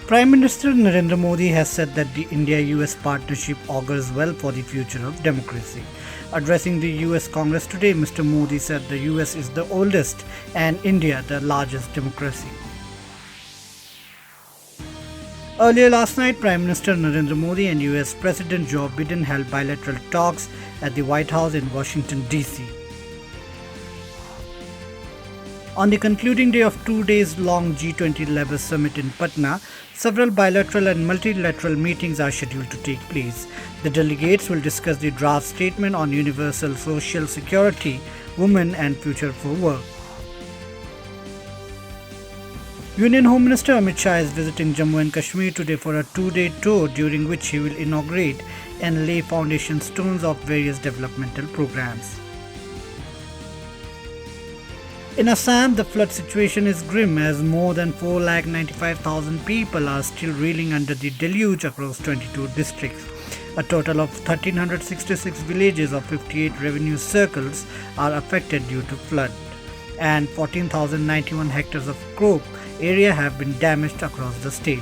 Prime Minister Narendra Modi has said that the India-US partnership augurs well for the future of democracy. Addressing the US Congress today, Mr. Modi said the US is the oldest and India the largest democracy. Earlier last night, Prime Minister Narendra Modi and US President Joe Biden held bilateral talks at the White House in Washington, D.C. On the concluding day of 2 days long G20 level summit in Patna, several bilateral and multilateral meetings are scheduled to take place. The delegates will discuss the draft statement on universal social security, women and future for work. Union Home Minister Amit Shah is visiting Jammu and Kashmir today for a 2-day tour during which he will inaugurate and lay foundation stones of various developmental programs. In Assam, the flood situation is grim as more than 4,95,000 people are still reeling under the deluge across 22 districts. A total of 1,366 villages of 58 revenue circles are affected due to flood, and 14,091 hectares of crop area have been damaged across the state.